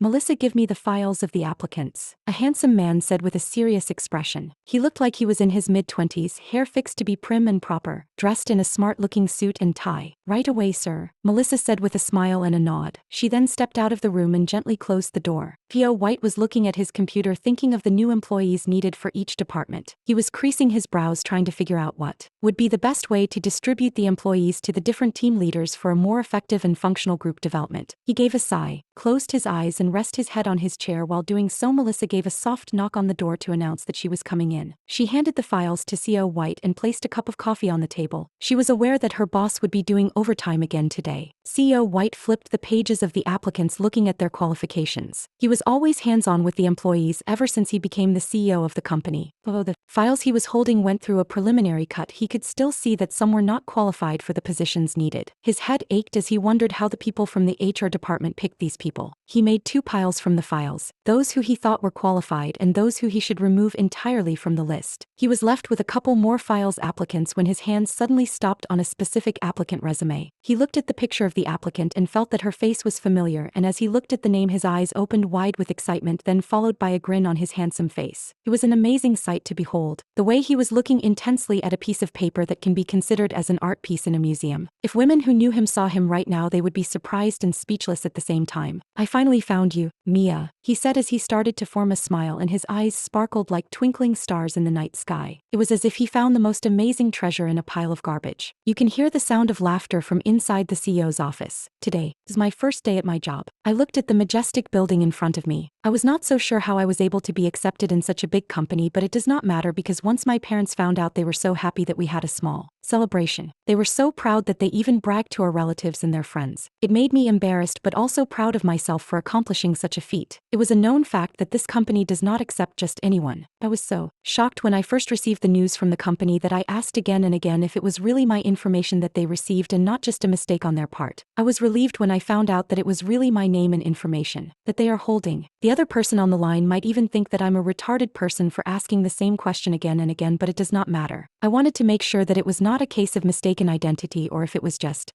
Melissa, give me the files of the applicants, a handsome man said with a serious expression. He looked like he was in his mid-20s, hair fixed to be prim and proper, dressed in a smart-looking suit and tie. Right away, sir, Melissa said with a smile and a nod. She then stepped out of the room and gently closed the door. Theo White was looking at his computer, thinking of the new employees needed for each department. He was creasing his brows, trying to figure out what would be the best way to distribute the employees to the different team leaders for a more effective and functional group development. He gave a sigh, closed his eyes and rested his head on his chair. While doing so, Melissa gave a soft knock on the door to announce that she was coming in. She handed the files to CEO White and placed a cup of coffee on the table. She was aware that her boss would be doing overtime again today. CEO White flipped the pages of the applicants, looking at their qualifications. He was always hands-on with the employees ever since he became the CEO of the company. Although the files he was holding went through a preliminary cut, he could still see that some were not qualified for the positions needed. His head ached as he wondered how the people from the HR department picked these people. He made two piles from the files, those who he thought were qualified and those who he should remove entirely from the list. He was left with a couple more files applicants when his hands suddenly stopped on a specific applicant resume. He looked at the picture of the applicant and felt that her face was familiar, and as he looked at the name, his eyes opened wide with excitement, then followed by a grin on his handsome face. It was an amazing sight to behold, the way he was looking intensely at a piece of paper that can be considered as an art piece in a museum. If women who knew him saw him right now, they would be surprised and speechless at the same time. I finally found you, Mia, he said as he started to form a smile, and his eyes sparkled like twinkling stars in the night sky. It was as if he found the most amazing treasure in a pile of garbage. You can hear the sound of laughter from inside the CEO's office. Today is my first day at my job. I looked at the majestic building in front of me. I was not so sure how I was able to be accepted in such a big company, but it does not matter because once my parents found out, they were so happy that we had a small celebration. They were so proud that they even bragged to our relatives and their friends. It made me embarrassed but also proud of myself for accomplishing such a feat. It was a known fact that this company does not accept just anyone. I was so shocked when I first received the news from the company that I asked again and again if it was really my information that they received and not just a mistake on their part. I was relieved when I found out that it was really my name and information that they are holding. The other person on the line might even think that I'm a retarded person for asking the same question again and again, but it does not matter. I wanted to make sure that it was not a case of mistaken identity, or if it was just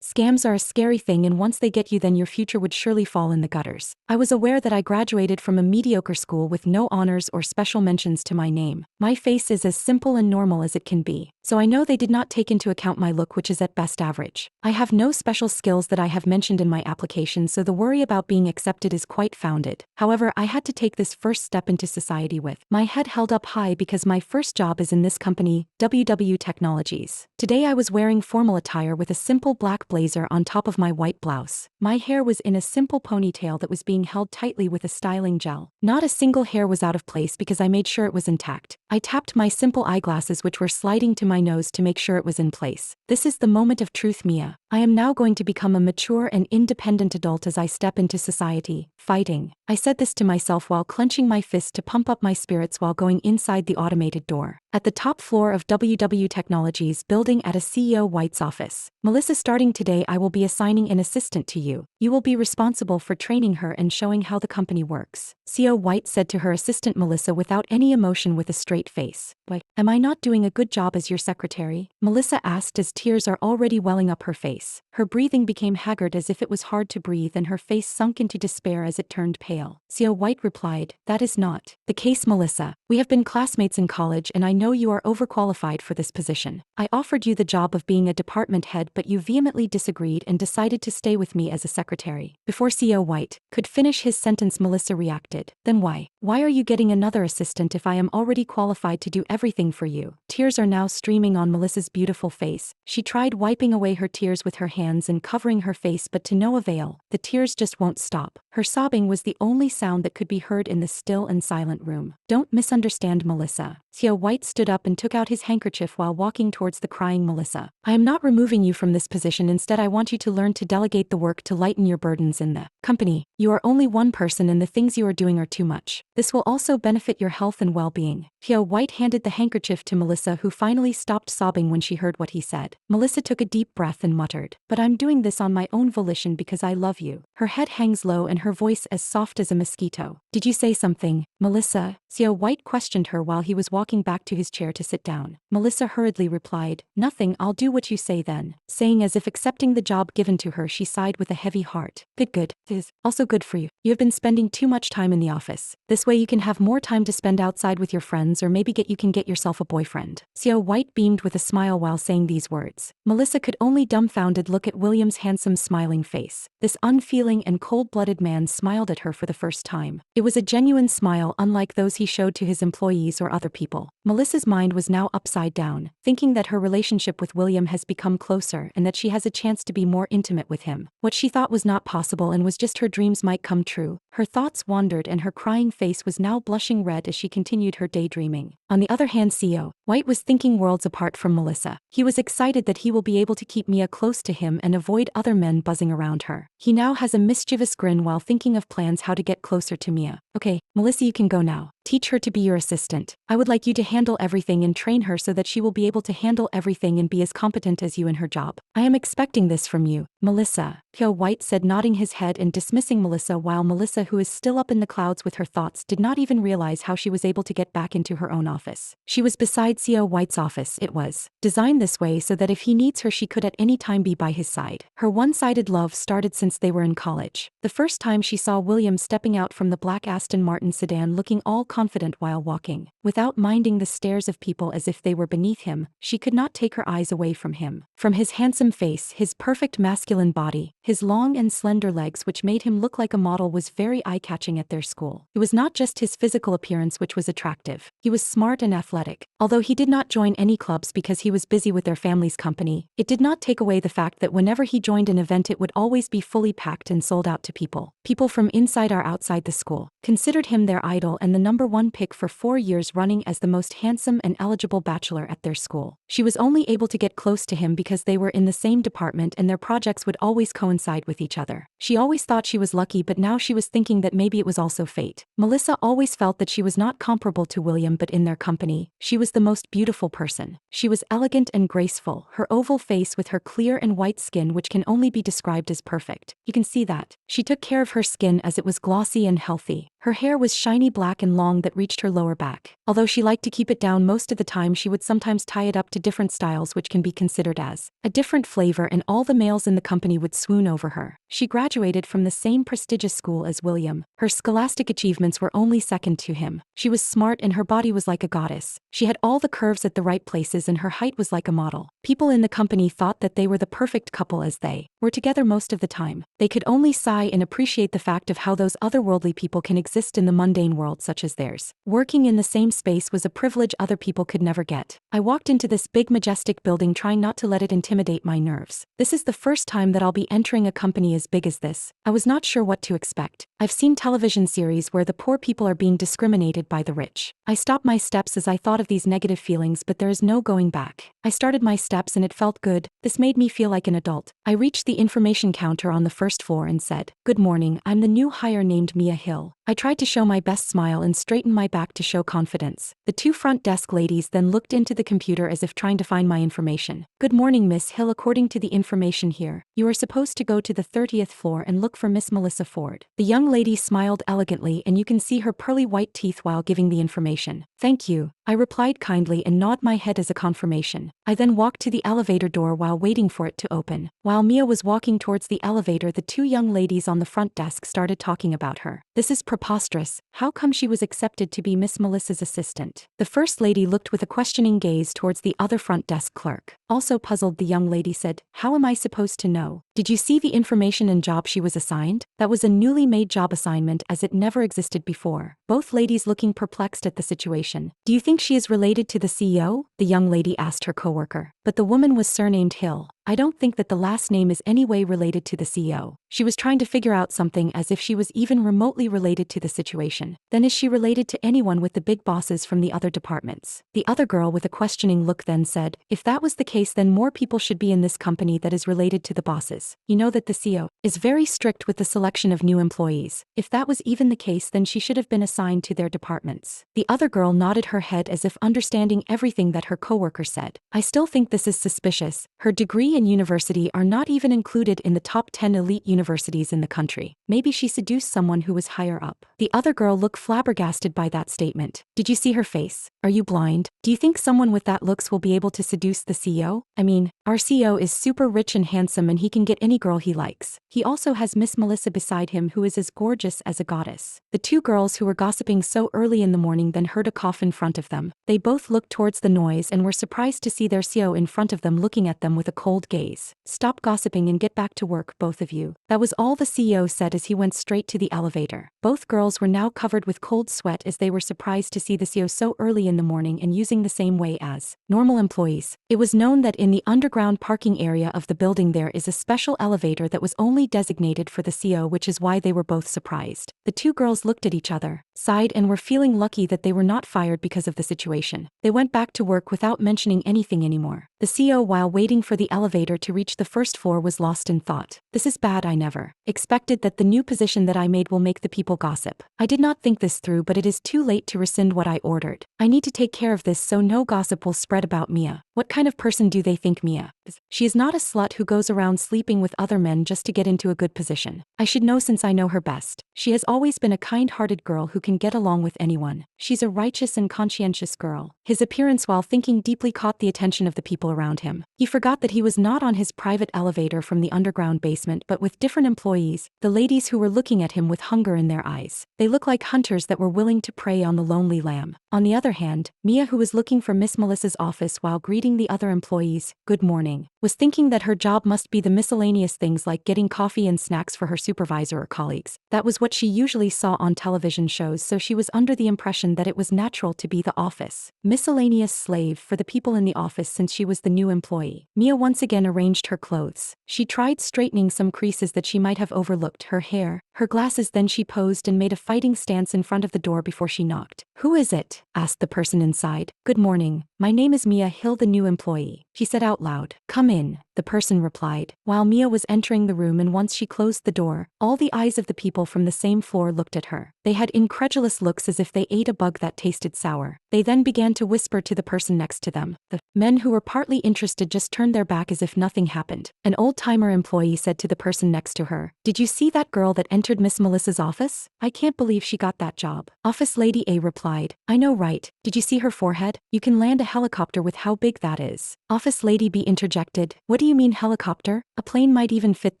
scams are a scary thing, and once they get you, then your future would surely fall in the gutters. I was aware that I graduated from a mediocre school with no honors or special mentions to my name. My face is as simple and normal as it can be, so I know they did not take into account my look, which is at best average. I have no special skills that I have mentioned in my application, so the worry about being accepted is quite founded. However, I had to take this first step into society with my head held up high because my first job is in this company, WW Technologies. Today I was wearing formal attire with a simple black blazer on top of my white blouse. My hair was in a simple ponytail that was being held tightly with a styling gel. Not a single hair was out of place because I made sure it was intact. I tapped my simple eyeglasses, which were sliding to my nose, to make sure it was in place. This is the moment of truth, Mia. I am now going to become a mature and independent adult as I step into society, fighting. I said this to myself while clenching my fist to pump up my spirits while going inside the automated door. At the top floor of WW Technologies building at a CEO White's office. Melissa, starting today I will be assigning an assistant to you. You will be responsible for training her and showing how the company works. CEO White said to her assistant Melissa without any emotion, with a straight face. Why, am I not doing a good job as your secretary? Melissa asked as tears are already welling up her face. Her breathing became haggard as if it was hard to breathe, and her face sunk into despair as it turned pale. CEO White replied, "That is not the case, Melissa. We have been classmates in college and I know you are overqualified for this position. I offered you the job of being a department head, but you vehemently disagreed and decided to stay with me as a secretary." Before CEO White could finish his sentence, Melissa reacted, "Then why? Why are you getting another assistant if I am already qualified to do everything for you?" Tears are now streaming on Melissa's beautiful face. She tried wiping away her tears with her hands and covering her face, but to no avail. The tears just won't stop. Her sobbing was the only sound that could be heard in the still and silent room. "Don't misunderstand, Melissa." CEO White stood up and took out his handkerchief while walking towards the crying Melissa. "I am not removing you from this position. Instead, I want you to learn to delegate the work to lighten your burdens in the company. You are only one person and the things you are doing are too much. This will also benefit your health and well-being." CEO White handed the handkerchief to Melissa, who finally stopped sobbing when she heard what he said. Melissa took a deep breath and muttered, "But I'm doing this on my own volition because I love you." Her head hangs low and her voice as soft as a mosquito. "Did you say something, Melissa?" Seo White questioned her while he was walking back to his chair to sit down. Melissa hurriedly replied, "Nothing, I'll do what you say then." Saying as if accepting the job given to her, she sighed with a heavy heart. Good. This is also good for you. You have been spending too much time in the office. This way you can have more time to spend outside with your friends, or maybe you can get yourself a boyfriend. Seo White beamed with a smile while saying these words. Melissa could only dumbfounded look at William's handsome smiling face. This unfeeling and cold-blooded man smiled at her for the first time. It was a genuine smile unlike those he showed to his employees or other people. Melissa's mind was now upside down, thinking that her relationship with William has become closer and that she has a chance to be more intimate with him. What she thought was not possible and was just her dreams might come true. Her thoughts wandered and her crying face was now blushing red as she continued her daydreaming. On the other hand, Seo White was thinking worlds apart from Melissa. He was excited that he will be able to keep Mia close to him and avoid other men buzzing around her. He now has a mischievous grin while thinking of plans how to get closer to Mia. Okay, Melissa, you can go now. Teach her to be your assistant. I would like you to handle everything and train her so that she will be able to handle everything and be as competent as you in her job. I am expecting this from you, Melissa, Seo White said, nodding his head and dismissing Melissa, while Melissa, who is still up in the clouds with her thoughts, did not even realize how she was able to get back into her own office. She was beside Seo White's office. It was designed this way so that if he needs her, she could at any time be by his side. Her one-sided love started since they were in college. The first time she saw William stepping out from the black Aston Martin sedan looking all confident while walking, without minding the stares of people as if they were beneath him, she could not take her eyes away from him. From his handsome face, his perfect masculine body, his long and slender legs which made him look like a model was very eye-catching at their school. It was not just his physical appearance which was attractive. He was smart and athletic. Although he did not join any clubs because he was busy with their family's company, it did not take away the fact that whenever he joined an event it would always be fully packed and sold out to people. People from inside or outside the school considered him their idol and the #1 pick for 4 years running as the most handsome and eligible bachelor at their school. She was only able to get close to him because they were in the same department and their projects would always coincide with each other. She always thought she was lucky, but now she was thinking that maybe it was also fate. Melissa always felt that she was not comparable to William, but in their company, she was the most beautiful person. She was elegant and graceful, her oval face with her clear and white skin which can only be described as perfect. You can see that. She took care of her skin as it was glossy and healthy. Her hair was shiny black and long that reached her lower back. Although she liked to keep it down most of the time, she would sometimes tie it up to different styles which can be considered as a different flavor, and all the males in the company would swoon over her. She graduated from the same prestigious school as William. Her scholastic achievements were only second to him. She was smart and her body was like a goddess. She had all the curves at the right places and her height was like a model. People in the company thought that they were the perfect couple as they were together most of the time. They could only sigh and appreciate the fact of how those otherworldly people can exist in the mundane world such as theirs. Working in the same space was a privilege other people could never get. I walked into this big majestic building trying not to let it intimidate my nerves. This is the first time that I'll be entering a company as big as this. I was not sure what to expect. I've seen television series where the poor people are being discriminated by the rich. I stopped my steps as I thought of these negative feelings, but there is no going back. I started my steps and it felt good. This made me feel like an adult. I reached the information counter on the first floor and said, "Good morning, I'm the new hire named Mia Hill." I tried to show my best smile and straighten my back to show confidence. The two front desk ladies then looked into the computer as if trying to find my information. "Good morning, Miss Hill. According to the information here, you are supposed to go to the 30th floor and look for Miss Melissa Ford." The young lady smiled elegantly and you can see her pearly white teeth while giving the information. "Thank you," I replied kindly and nodded my head as a confirmation. I then walked to the elevator door while waiting for it to open. While Mia was walking towards the elevator, the two young ladies on the front desk started talking about her. "This is preposterous. How come she was accepted to be Miss Melissa's assistant?" The first lady looked with a questioning gaze towards the other front desk clerk. Also puzzled, the young lady said, "How am I supposed to know? Did you see the information and job she was assigned? That was a newly made job assignment as it never existed before." Both ladies looking perplexed at the situation. "Do you think she is related to the CEO?" the young lady asked her coworker. But the woman was surnamed Hill. "I don't think that the last name is any way related to the CEO." She was trying to figure out something as if she was even remotely related to the situation. "Then is she related to anyone with the big bosses from the other departments?" The other girl with a questioning look then said, "If that was the case, then more people should be in this company that is related to the bosses. says, "You know that the CEO is very strict with the selection of new employees. If that was even the case, then she should have been assigned to their departments." The other girl nodded her head as if understanding everything that her coworker said. "I still think this is suspicious. Her degree and university are not even included in the top 10 elite universities in the country. Maybe she seduced someone who was higher up." The other girl looked flabbergasted by that statement. "Did you see her face? Are you blind? Do you think someone with that looks will be able to seduce the CEO? I mean, our CEO is super rich and handsome and he can get any girl he likes. He also has Miss Melissa beside him who is as gorgeous as a goddess." The two girls who were gossiping so early in the morning then heard a cough in front of them. They both looked towards the noise and were surprised to see their CEO in front of them looking at them with a cold gaze. "Stop gossiping and get back to work, both of you." That was all the CEO said as he went straight to the elevator. Both girls were now covered with cold sweat as they were surprised to see the CEO so early in the morning and using the same way as normal employees. It was known that in the underground parking area of the building there is a special elevator that was only designated for the CEO, which is why they were both surprised. The two girls looked at each other, sighed, and were feeling lucky that they were not fired because of the situation. They went back to work without mentioning anything anymore. The CEO, while waiting for the elevator to reach the first floor, was lost in thought. "This is bad. I never expected that the new position that I made will make the people gossip. I did not think this through, but it is too late to rescind what I ordered. I need to take care of this so no gossip will spread about Mia. What kind of person do they think Mia is? She is not a slut who goes around sleeping with other men just to get into a good position. I should know since I know her best. She has always been a kind-hearted girl who can get along with anyone. She's a righteous and conscientious girl." His appearance while thinking deeply caught the attention of the people around him. He forgot that he was not on his private elevator from the underground basement but with different employees, the ladies who were looking at him with hunger in their eyes. They looked like hunters that were willing to prey on the lonely lamb. On the other hand, Mia, who was looking for Miss Melissa's office while greeting the other employees, "Good morning," was thinking that her job must be the miscellaneous things like getting coffee and snacks for her supervisor or colleagues. That was what she usually saw on television shows, so she was under the impression that it was natural to be the office miscellaneous slave for the people in the office since she was the new employee. Mia once again arranged her clothes. She tried straightening some creases that she might have overlooked, her hair, her glasses, then she posed and made a fighting stance in front of the door before she knocked. "Who is it?" asked the person inside. "Good morning. My name is Mia Hill, the new employee," she said out loud. "Come in," the person replied. While Mia was entering the room and once she closed the door, all the eyes of the people from the same floor looked at her. They had incredulous looks as if they ate a bug that tasted sour. They then began to whisper to the person next to them. The men who were partly interested just turned their back as if nothing happened. An old-timer employee said to the person next to her, "Did you see that girl that entered Miss Melissa's office? I can't believe she got that job." Office Lady A replied, "I know, right? Did you see her forehead? You can land a helicopter with how big that is." Office Lady B interjected, "What do you mean helicopter? A plane might even fit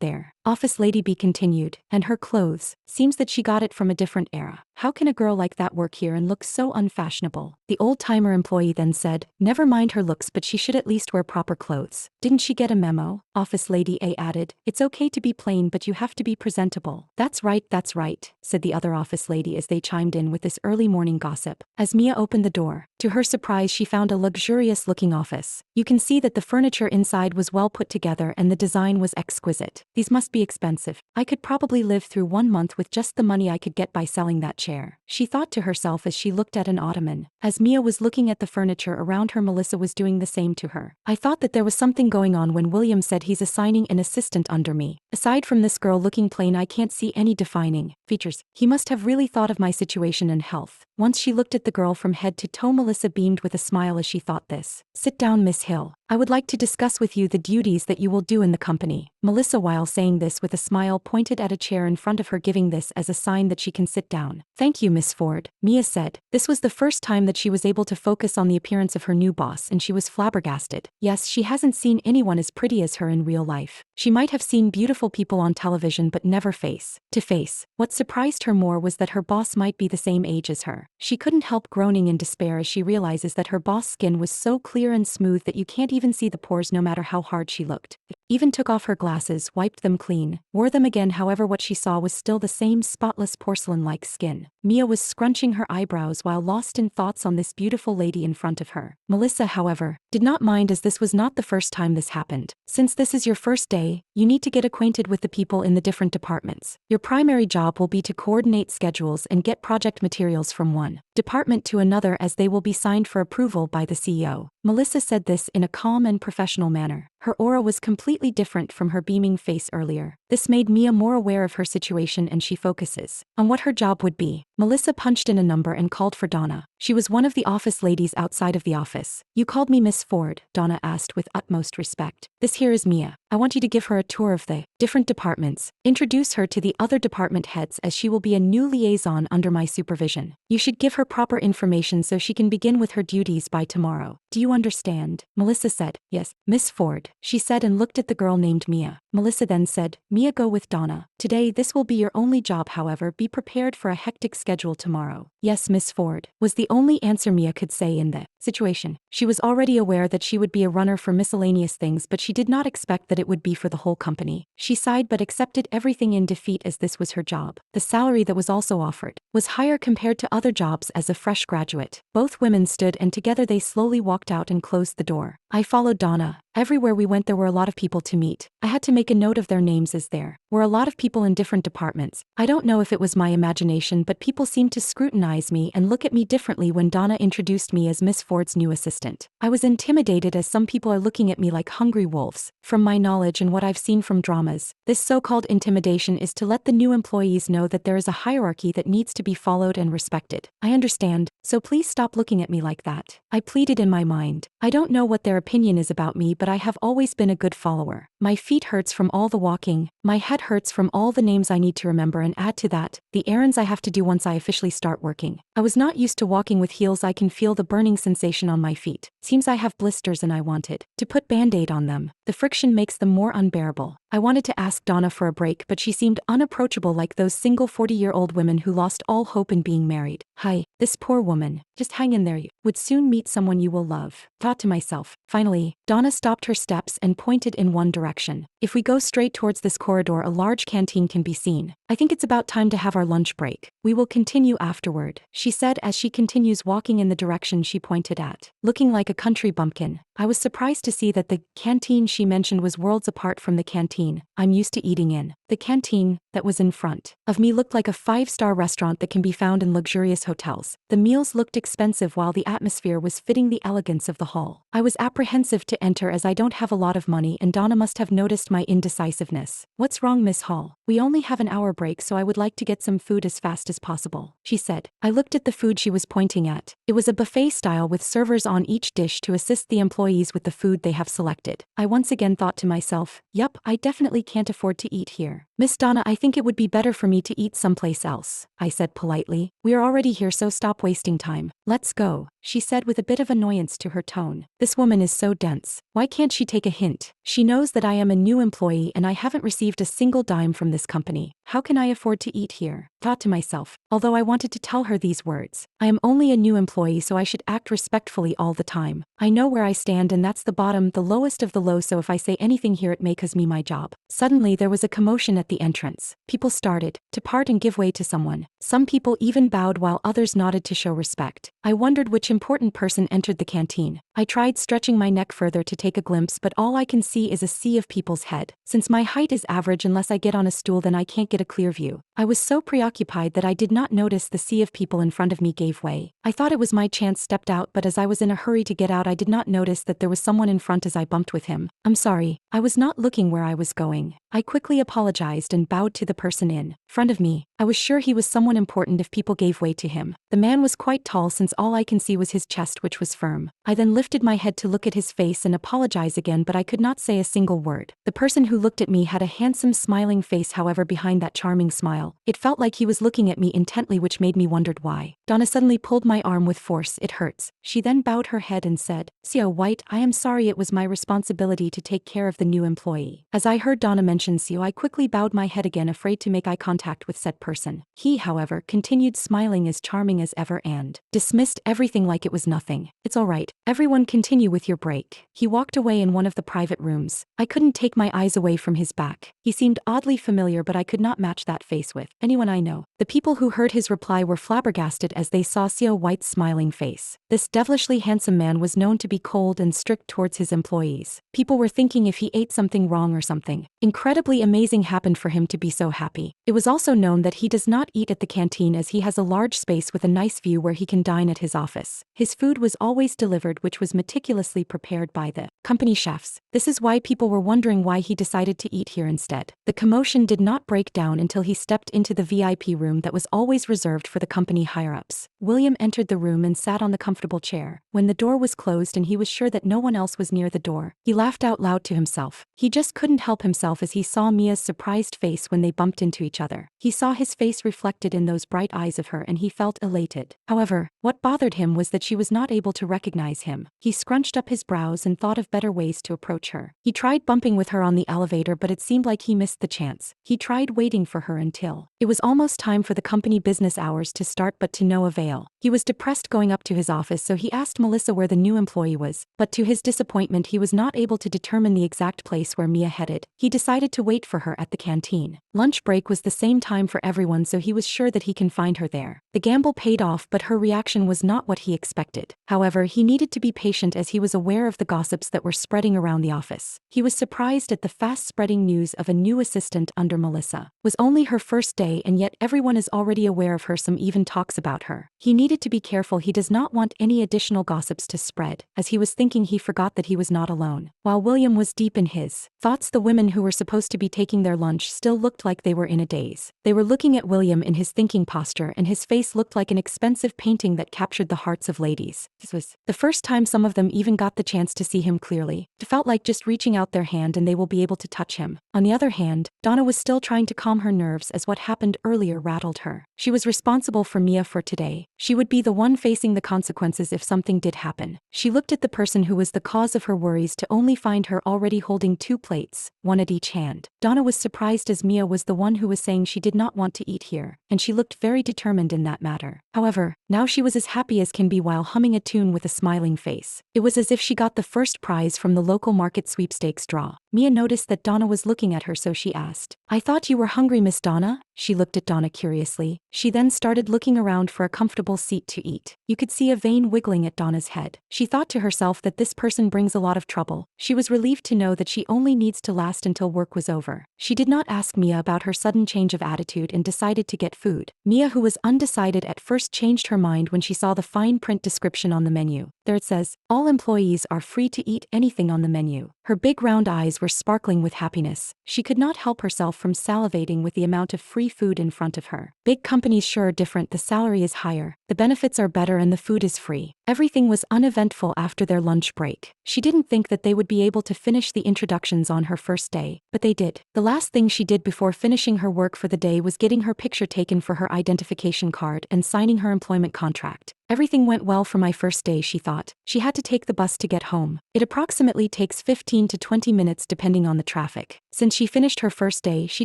there." Office Lady B continued, "And her clothes, seems that she got it from a different era. How can a girl like that work here and look so unfashionable?" The old-timer employee then said, "Never mind her looks, but she should at least wear proper clothes. Didn't she get a memo?" Office Lady A added, "It's okay to be plain, but you have to be presentable." That's right, said the other office lady as they chimed in with this early morning gossip. As Mia opened the door, to her surprise she found a luxurious-looking office. You can see that the furniture inside was well put together and the design was exquisite. "These must be expensive. I could probably live through 1 month with just the money I could get by selling that chair," she thought to herself as she looked at an ottoman. As Mia was looking at the furniture around her, Melissa was doing the same to her. "I thought that there was something going on when William said he's assigning an assistant under me. Aside from this girl looking plain, I can't see any defining features. He must have really thought of my situation and health." Once she looked at the girl from head to toe, Melissa beamed with a smile as she thought this. "Sit down, Miss Hill. I would like to discuss with you the duties that you will do in the company." Melissa, while saying this with a smile, pointed at a chair in front of her, giving this as a sign that she can sit down. "Thank you, Miss Ford," Mia said. This was the first time that she was able to focus on the appearance of her new boss and she was flabbergasted. Yes, she hasn't seen anyone as pretty as her in real life. She might have seen beautiful people on television but never face to face. What surprised her more was that her boss might be the same age as her. She couldn't help groaning in despair as she realizes that her boss' skin was so clear and smooth that you can't even see the pores no matter how hard she looked. Even took off her glasses, wiped them clean, wore them again, however what she saw was still the same spotless porcelain-like skin. Mia was scrunching her eyebrows while lost in thoughts on this beautiful lady in front of her. Melissa, however, did not mind as this was not the first time this happened. "Since this is your first day, you need to get acquainted with the people in the different departments. Your primary job will be to coordinate schedules and get project materials from one department to another as they will be signed for approval by the CEO." Melissa said this in a calm and professional manner. Her aura was completely different from her beaming face earlier. This made Mia more aware of her situation and she focuses on what her job would be. Melissa punched in a number and called for Donna. She was one of the office ladies outside of the office. "You called me Miss Ford?" Donna asked with utmost respect. "This here is Mia. I want you to give her a tour of the different departments. Introduce her to the other department heads as she will be a new liaison under my supervision. You should give her proper information so she can begin with her duties by tomorrow. Do you understand?" Melissa said, "Yes, Miss Ford," she said and looked at the girl named Mia. Melissa then said, "Mia, go with Donna. Today this will be your only job, however be prepared for a hectic schedule tomorrow." "Yes, Miss Ford," was the only answer Mia could say in the situation. She was already aware that she would be a runner for miscellaneous things, but she did not expect that it would be for the whole company. She sighed but accepted everything in defeat as this was her job. The salary that was also offered was higher compared to other jobs as a fresh graduate. Both women stood and together they slowly walked out and closed the door. I followed Donna. Everywhere we went there were a lot of people to meet. I had to make a note of their names as there were a lot of people in different departments. I don't know if it was my imagination, but people seemed to scrutinize me and look at me differently when Donna introduced me as Miss Ford's new assistant. I was intimidated as some people are looking at me like hungry wolves. From my knowledge and what I've seen from dramas, this so-called intimidation is to let the new employees know that there is a hierarchy that needs to be followed and respected. I understand, so please stop looking at me like that. I pleaded in my mind. I don't know what their opinion is about me, but I have always been a good follower. My feet hurts from all the walking, my head hurts from all the names I need to remember, and add to that, the errands I have to do once I officially start working. I was not used to walking with heels. I can feel the burning sensation on my feet. Seems I have blisters and I wanted to put band-aid on them. The friction makes them more unbearable. I wanted to ask Donna for a break, but she seemed unapproachable like those single 40-year-old women who lost all hope in being married. "Hi, this poor woman. Just hang in there. You would soon meet someone you will love," thought to myself. Finally, Donna stopped her steps and pointed in one direction. "If we go straight towards this corridor, a large canteen can be seen. I think it's about time to have our lunch break. We will continue afterward," she said as she continues walking in the direction she pointed at. Looking like a country bumpkin, I was surprised to see that the canteen she mentioned was worlds apart from the canteen I'm used to eating in. The canteen that was in front of me looked like a 5-star restaurant that can be found in luxurious hotels. The meals looked expensive while the atmosphere was fitting the elegance of the hall. I was apprehensive to enter as I don't have a lot of money, and Donna must have noticed my indecisiveness. "What's wrong, Miss Hall? We only have an hour break, so I would like to get some food as fast as possible," she said. I looked at the food she was pointing at. It was a buffet style with servers on each dish to assist the employees with the food they have selected. I once again thought to myself, yup, I definitely can't afford to eat here. "Miss Donna, I think it would be better for me to eat someplace else," I said politely. "We are already here, so stop wasting time. Let's go," she said with a bit of annoyance to her tone. This woman is so dense. Why can't she take a hint? She knows that I am a new employee and I haven't received a single dime from this company. How can I afford to eat here? Thought to myself, although I wanted to tell her these words. I am only a new employee, so I should act respectfully all the time. I know where I stand, and that's the bottom, the lowest of the low, so if I say anything here it may cause me my job. Suddenly there was a commotion at the entrance. People started to part and give way to someone. Some people even bowed while others nodded to show respect. I wondered which important person entered the canteen. I tried stretching my neck further to take a glimpse, but all I can see is a sea of people's head. Since my height is average, unless I get on a stool then I can't get a clear view. I was so preoccupied that I did not notice the sea of people in front of me gave way. I thought it was my chance, stepped out, but as I was in a hurry to get out I did not notice that there was someone in front as I bumped with him. "I'm sorry, I was not looking where I was going." I quickly apologized and bowed to the person in front of me. I was sure he was someone important if people gave way to him. The man was quite tall, since all I can see was his chest, which was firm. I then lifted my head to look at his face and apologize again, but I could not say a single word. The person who looked at me had a handsome smiling face, however behind that charming smile, it felt like he was looking at me intently, which made me wondered why. Donna suddenly pulled my arm with force. "It hurts." She then bowed her head and said, "Sio White, I am sorry, it was my responsibility to take care of the new employee." As I heard Donna mention Sio, I quickly bowed my head again, afraid to make eye contact with said person. He, however, continued smiling as charming as ever and dismissed everything like it was nothing. "It's all right. Everyone continue with your break." He walked away in one of the private rooms. I couldn't take my eyes away from his back. He seemed oddly familiar, but I could not match that face with anyone I know. The people who heard his reply were flabbergasted as they saw Sio White's smiling face. This devilishly handsome man was known to be cold and strict towards his employees. People were thinking if he ate something wrong or something. Incredible incredibly amazing happened for him to be so happy. It was also known that he does not eat at the canteen as he has a large space with a nice view where he can dine at his office. His food was always delivered, which was meticulously prepared by the company chefs. This is why people were wondering why he decided to eat here instead. The commotion did not break down until he stepped into the VIP room that was always reserved for the company higher-ups. William entered the room and sat on the comfortable chair. When the door was closed and he was sure that no one else was near the door, he laughed out loud to himself. He just couldn't help himself as he saw Mia's surprised face when they bumped into each other. He saw his face reflected in those bright eyes of her and he felt elated. However, what bothered him was that she was not able to recognize him. He scrunched up his brows and thought of better ways to approach her. He tried bumping with her on the elevator, but it seemed like he missed the chance. He tried waiting for her until it was almost time for the company business hours to start, but to no avail. He was depressed going up to his office, so he asked Melissa where the new employee was, but to his disappointment he was not able to determine the exact place where Mia headed. He decided to wait for her at the canteen. Lunch break was the same time for everyone, so he was sure that he can find her there. The gamble paid off, but her reaction was not what he expected. However, he needed to be patient as he was aware of the gossips that were spreading around the office. He was surprised at the fast-spreading news of a new assistant under Melissa. It was only her first day and yet everyone is already aware of her, some even talks about her. He needed to be careful. He does not want any additional gossips to spread. As he was thinking, he forgot that he was not alone. While William was deep in his thoughts, the women who were supposed to be taking their lunch still looked like they were in a daze. They were looking at William in his thinking posture, and his face looked like an expensive painting that captured the hearts of ladies. This was the first time some of them even got the chance to see him clearly. It felt like just reaching out their hand and they will be able to touch him. On the other hand, Donna was still trying to calm her nerves as what happened earlier rattled her. She was responsible for Mia for today. She would be the one facing the consequences if something did happen. She looked at the person who was the cause of her worries to only find her already holding 2 plates, one at each hand. Donna was surprised as Mia was the one who was saying she did not want to eat here, and she looked very determined in that matter. However, now she was as happy as can be while humming a tune with a smiling face. It was as if she got the first prize from the local market sweepstakes draw. Mia noticed that Donna was looking at her, so she asked, "I thought you were hungry, Miss Donna?" She looked at Donna curiously. She then started looking around for a comfortable seat to eat. You could see a vein wiggling at Donna's head. She thought to herself that this person brings a lot of trouble. She was relieved to know that she only needs to last until work was over. She did not ask Mia about her sudden change of attitude and decided to get food. Mia, who was undecided at first, changed her mind when she saw the fine print description on the menu. There it says, "All employees are free to eat anything on the menu." Her big round eyes were sparkling with happiness. She could not help herself from salivating with the amount of free food in front of her. Big companies sure are different. The salary is higher, the benefits are better, and the food is free. Everything was uneventful after their lunch break. She didn't think that they would be able to finish the introductions on her first day, but they did. The last thing she did before finishing her work for the day was getting her picture taken for her identification card and signing her employment contract. Everything went well for my first day, she thought. She had to take the bus to get home. It approximately takes 15 to 20 minutes depending on the traffic. Since she finished her first day, she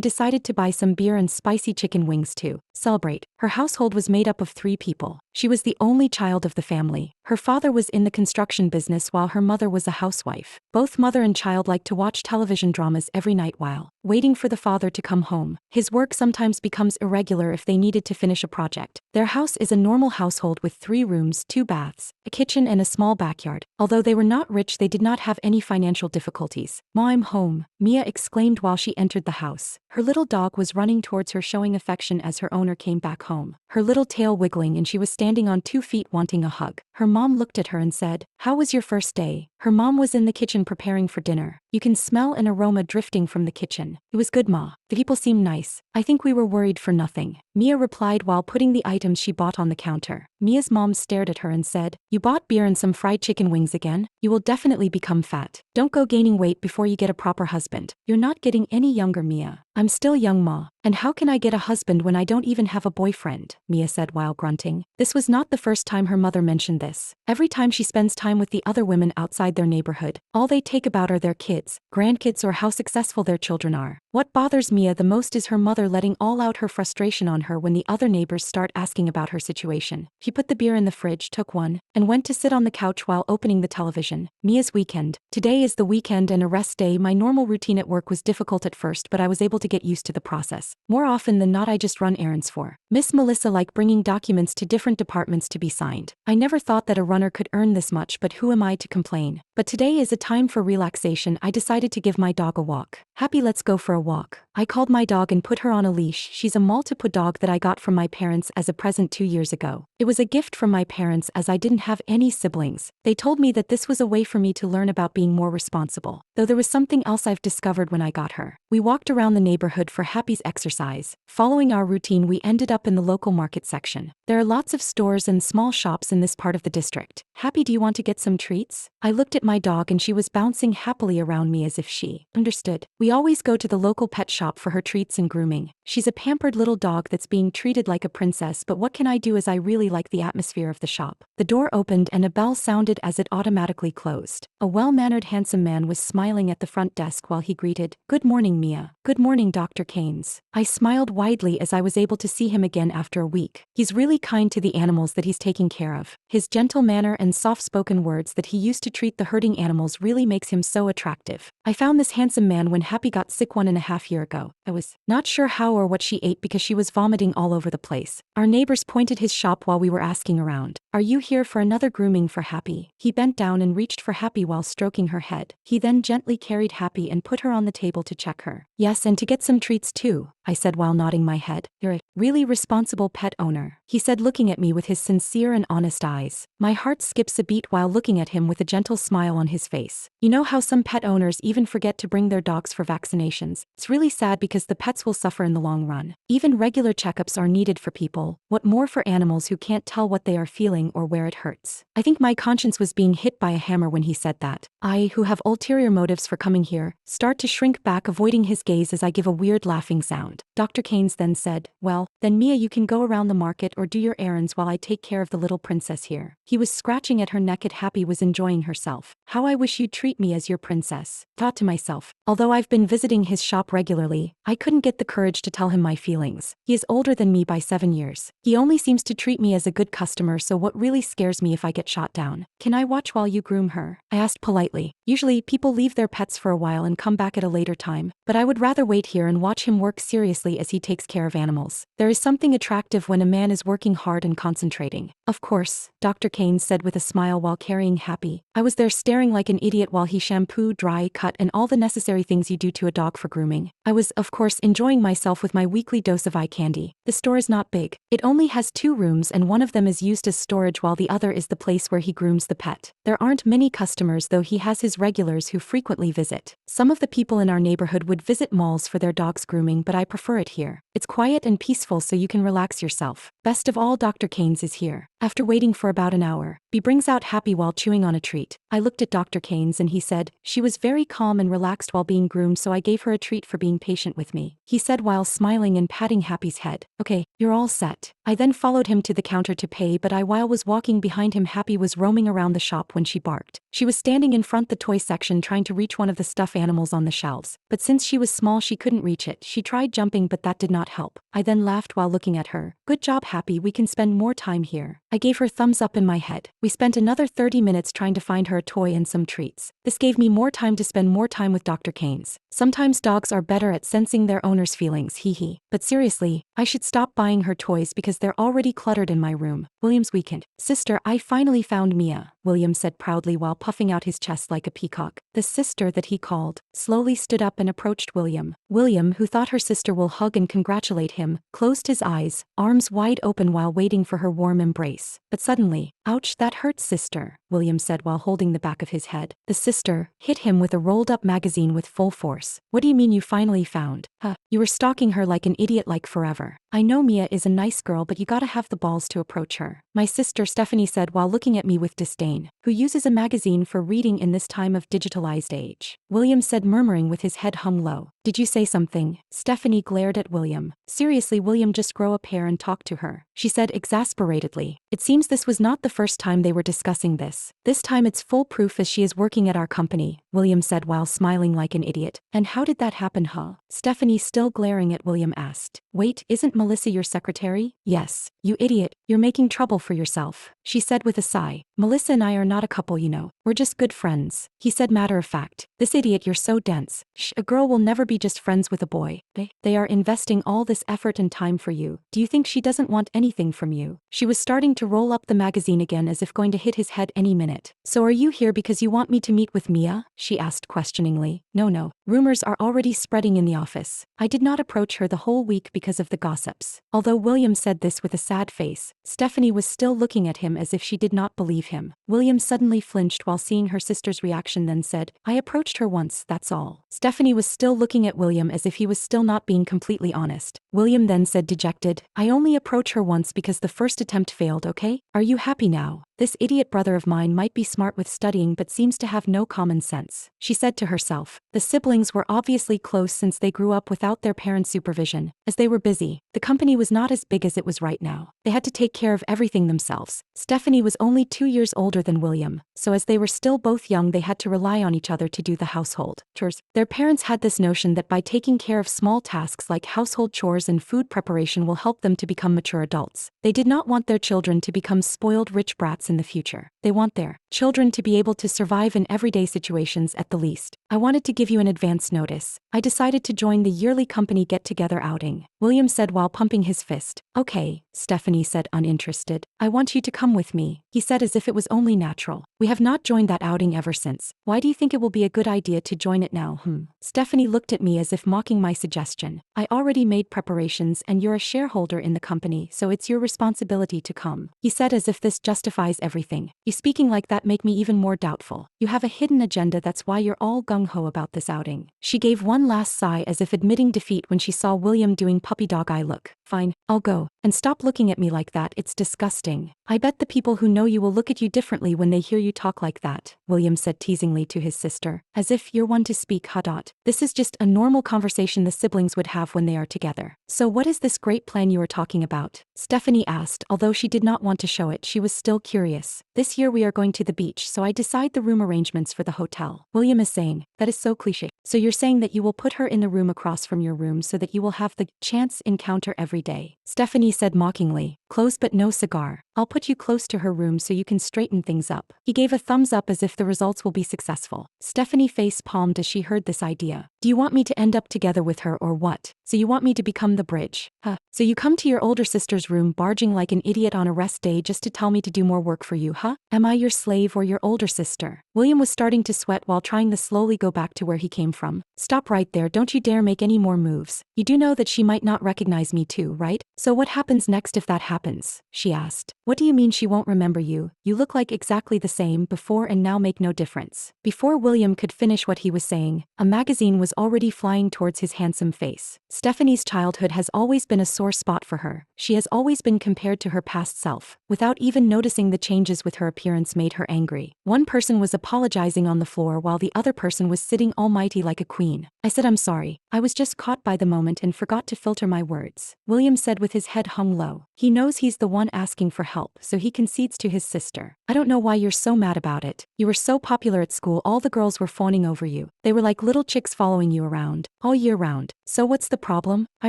decided to buy some beer and spicy chicken wings to celebrate. Her household was made up of 3 people. She was the only child of the family. Her father was in the construction business while her mother was a housewife. Both mother and child liked to watch television dramas every night while waiting for the father to come home. His work sometimes becomes irregular if they needed to finish a project. Their house is a normal household with 3 rooms, 2 baths, a kitchen and a small backyard. Although they were not rich, they did not have any financial difficulties. "Ma, I'm home," Mia exclaimed while she entered the house. Her little dog was running towards her, showing affection as her owner came back home, her little tail wiggling, and she was standing on 2 feet wanting a hug. Her mom looked at her and said, "How was your first day?" Her mom was in the kitchen preparing for dinner. You can smell an aroma drifting from the kitchen. "It was good, Ma. The people seemed nice. I think we were worried for nothing," Mia replied while putting the items she bought on the counter. Mia's mom stared at her and said, "You bought beer and some fried chicken wings again? You will definitely become fat. Don't go gaining weight before you get a proper husband. You're not getting any younger, Mia." "I'm still young, Ma. And how can I get a husband when I don't even have a boyfriend?" Mia said while grunting. This was not the first time her mother mentioned this. Every time she spends time with the other women outside their neighborhood, all they take about are their kids, grandkids, or how successful their children are. What bothers Mia the most is her mother letting all out her frustration on her when the other neighbors start asking about her situation. She put the beer in the fridge, took one, and went to sit on the couch while opening the television. Mia's weekend. "Today is the weekend and a rest day. My normal routine at work was difficult at first, but I was able to get used to the process. More often than not, I just run errands for Miss Melissa, like bringing documents to different departments to be signed. I never thought that a runner could earn this much, but who am I to complain?" But today is a time for relaxation. I decided to give my dog a walk. Happy, let's go for a walk. I called my dog and put her on a leash. She's a Maltipoo dog that I got from my parents as a present 2 years ago. It was a gift from my parents as I didn't have any siblings. They told me that this was a way for me to learn about being more responsible. Though there was something else I've discovered when I got her. We walked around the neighborhood for Happy's exercise. Following our routine, we ended up in the local market section. There are lots of stores and small shops in this part of the district. Happy, do you want to get some treats? I looked at my dog and she was bouncing happily around me as if she understood. We always go to the local pet shop for her treats and grooming. She's a pampered little dog that's being treated like a princess, but what can I do as I really like the atmosphere of the shop. The door opened and a bell sounded as it automatically closed. A well-mannered handsome man was smiling at the front desk while he greeted, "Good morning, Mia." "Good morning, Dr. Keynes." I smiled widely as I was able to see him again after a week. He's really kind to the animals that he's taking care of. His gentle manner and soft-spoken words that he used to treat the herding animals really makes him so attractive. I found this handsome man when Happy got sick 1.5 years ago. I was not sure how or what she ate because she was vomiting all over the place. Our neighbors pointed his shop while we were asking around. "Are you here for another grooming for Happy?" He bent down and reached for Happy while stroking her head. He then gently carried Happy and put her on the table to check her. "Yes, and to get some treats too," I said while nodding my head. "You're a really responsible pet owner," he said, looking at me with his sincere and honest eyes. My heart skips a beat while looking at him with a gentle smile on his face. You know how some pet owners even forget to bring their dogs for vaccinations? It's really sad because the pets will suffer in the long run. Even regular checkups are needed for people. What more for animals who can't tell what they are feeling or where it hurts? I think my conscience was being hit by a hammer when he said that. I, who have ulterior motives for coming here, start to shrink back, avoiding his gaze as I give a weird laughing sound. Dr. Keynes then said, "Well, then Mia, you can go around the market or do your errands while I take care of the little princess here." He was scratching at her neck and Happy was enjoying herself. "How I wish you'd treat me as your princess," thought to myself. Although I've been visiting his shop regularly, I couldn't get the courage to tell him my feelings. He is older than me by 7 years. He only seems to treat me as a good customer, so what really scares me if I get shot down? "Can I watch while you groom her?" I asked politely. Usually, people leave their pets for a while and come back at a later time, but I would rather wait here and watch him work seriously as he takes care of animals. There is something attractive when a man is working hard and concentrating. "Of course," Dr. Keynes said with a smile while carrying Happy. I was there staring like an idiot while he shampooed, dry, cut, and all the necessary things you do to a dog for grooming. I was, of course, enjoying myself with my weekly dose of eye candy. The store is not big. It only has 2 rooms and one of them is used as storage while the other is the place where he grooms the pet. There aren't many customers, though he has his regulars who frequently visit. Some of the people in our neighborhood would visit malls for their dogs grooming, but I prefer it here. It's quiet and peaceful so you can relax yourself. Best of all, Dr. Keynes is here. After waiting for about an hour, he brings out Happy while chewing on a treat. I looked at Dr. Keynes and he said, "She was very calm and relaxed while being groomed, so I gave her a treat for being patient with me," he said while smiling and patting Happy's head. "Okay, you're all set." I then followed him to the counter to pay, but while was walking behind him, Happy was roaming around the shop when she barked. She was standing in front the toy section trying to reach one of the stuffed animals on the shelves, but since she was small she couldn't reach it. She tried jumping, but that did not help. I then laughed while looking at her. "Good job, Happy, we can spend more time here." I gave her thumbs up in my head. We spent another 30 minutes trying to find her a toy and some treats. This gave me more time to spend more time with Dr. Keynes. Sometimes dogs are better at sensing their owner's feelings, hee. But seriously, I should stop buying her toys because they're already cluttered in my room. William's weekend. "Sister, I finally found Mia," William said proudly while puffing out his chest like a peacock. The sister that he called slowly stood up and approached William. William, who thought her sister will hug and congratulate him, closed his eyes, arms wide open while waiting for her warm embrace. But suddenly, "Ouch, that hurts, sister," William said while holding the back of his head. The sister hit him with a rolled-up magazine with full force. "What do you mean you finally found? You were stalking her like an idiot like forever. I know Mia is a nice girl, but you gotta have the balls to approach her," my sister Stephanie said while looking at me with disdain. "Who uses a magazine for reading in this time of digitalized age?" William said, murmuring with his head hung low. "Did you say something?" Stephanie glared at William. "Seriously, William, just grow a pair and talk to her," she said exasperatedly. It seems this was not the first time they were discussing this. This time it's full proof as she is working at our company. William said while smiling like an idiot. And how did that happen, huh? Stephanie, still glaring at William, asked. Wait, isn't Melissa your secretary? Yes. You idiot, you're making trouble for yourself, she said with a sigh. Melissa and I are not a couple, you know. We're just good friends, he said matter of fact. This idiot, you're so dense. Shh, a girl will never be just friends with a boy. They are investing all this effort and time for you. Do you think she doesn't want anything from you? She was starting to roll up the magazine again as if going to hit his head any minute. So are you here because you want me to meet with Mia? She asked questioningly. No. Rumors are already spreading in the office. I did not approach her the whole week because of the gossips. Although William said this with a sad face, Stephanie was still looking at him as if she did not believe him. William suddenly flinched while seeing her sister's reaction, then said, I approached her once, that's all. Stephanie was still looking at William as if he was still not being completely honest. William then said dejected, I only approached her once because the first attempt failed, okay? Are you happy now? This idiot brother of mine might be smart with studying but seems to have no common sense, she said to herself. The siblings were obviously close since they grew up without their parents' supervision. As they were busy, the company was not as big as it was right now. They had to take care of everything themselves. Stephanie was only 2 years older than William, so as they were still both young they had to rely on each other to do the household chores. Their parents had this notion that by taking care of small tasks like household chores and food preparation will help them to become mature adults. They did not want their children to become spoiled rich brats in the future. They want their children to be able to survive in everyday situations at the least. I wanted to give you an advance notice. I decided to join the yearly company get-together outing, William said while pumping his fist. Okay, Stephanie said uninterested. I want you to come with me, he said as if it was only natural. We have not joined that outing ever since. Why do you think it will be a good idea to join it now? Stephanie looked at me as if mocking my suggestion. I already made preparations and you're a shareholder in the company, so it's your responsibility to come, he said as if this justifies everything. You speaking like that make me even more doubtful. You have a hidden agenda, that's why you're all gung-ho about this outing. She gave one last sigh as if admitting defeat when she saw William doing puppy dog eye look. Fine, I'll go. And stop looking at me like that, it's disgusting. I bet the people who know you will look at you differently when they hear you talk like that, William said teasingly to his sister. As if you're one to speak, Hadot. This is just a normal conversation the siblings would have when they are together. So what is this great plan you are talking about? Stephanie asked, although she did not want to show it, she was still curious. This year we are going to the beach, so I decide the room arrangements for the hotel. William is saying, that is so cliche. So you're saying that you will put her in the room across from your room so that you will have the chance encounter every day. Stephanie said mockingly, close but no cigar. I'll put you close to her room so you can straighten things up. He gave a thumbs up as if the results will be successful. Stephanie face palmed as she heard this idea. Do you want me to end up together with her or what? So you want me to become the bridge? So you come to your older sister's room barging like an idiot on a rest day just to tell me to do more work for you, huh? Am I your slave or your older sister? William was starting to sweat while trying to slowly go back to where he came from. Stop right there, don't you dare make any more moves. You do know that she might not recognize me too, right? So what happens next if that happens? She asked. What do you mean she won't remember you? You look like exactly the same before and now make no difference. Before William could finish what he was saying, a magazine was already flying towards his handsome face. Stephanie's childhood has always been a sore spot for her. She has always been compared to her past self. Without even noticing the changes with her appearance made her angry. One person was apologizing on the floor while the other person was sitting almighty like a queen. I said I'm sorry. I was just caught by the moment and forgot to filter my words, William said with his head hung low. He knows he's the one asking for help, so he concedes to his sister. I don't know why you're so mad about it. You were so popular at school, all the girls were fawning over you. They were like little chicks following you around, all year round. So what's the problem? I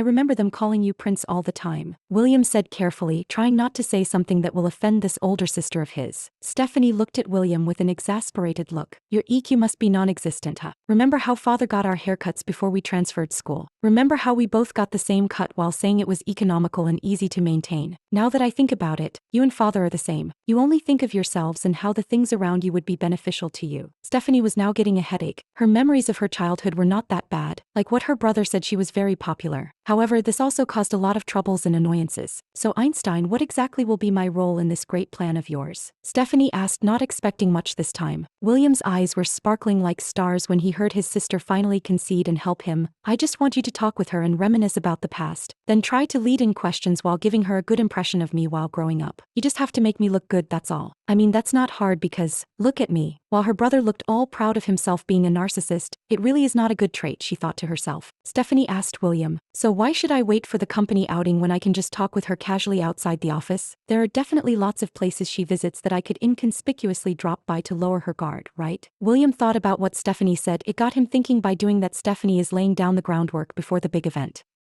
remember them calling you Prince all the time, William said carefully, trying not to say something that will offend this older sister of his. Stephanie looked at William with an exasperated look. Your EQ must be non-existent, huh? Remember how father got our haircuts before we transferred school? Remember how we both got the same cut while saying it was economical and easy to maintain? Now that I think about it, you and father are the same. You only think of yourselves and how the things around you would be beneficial to you. Stephanie was now getting a headache. Her memories of her childhood were not that bad. Like what her brother said, she was very popular. However, this also caused a lot of troubles and annoyances. So Einstein, what exactly will be my role in this great plan of yours? Stephanie asked, not expecting much this time. William's eyes were sparkling like stars when he heard his sister finally concede and help him. I just want you to talk with her and reminisce about the past. Then try to lead in questions while giving her a good impression of me while growing up. You just have to make me look good, that's all. I mean, that's not hard because, look at me. While her brother looked all proud of himself being a narcissist, it really is not a good trait, she thought to herself. Stephanie asked William, "So why should I wait for the company outing when I can just talk with her casually outside the office? There are definitely lots of places she visits that I could inconspicuously drop by to lower her guard, right?" William thought about what Stephanie said. It got him thinking by doing that Stephanie is laying down the groundwork before the big event.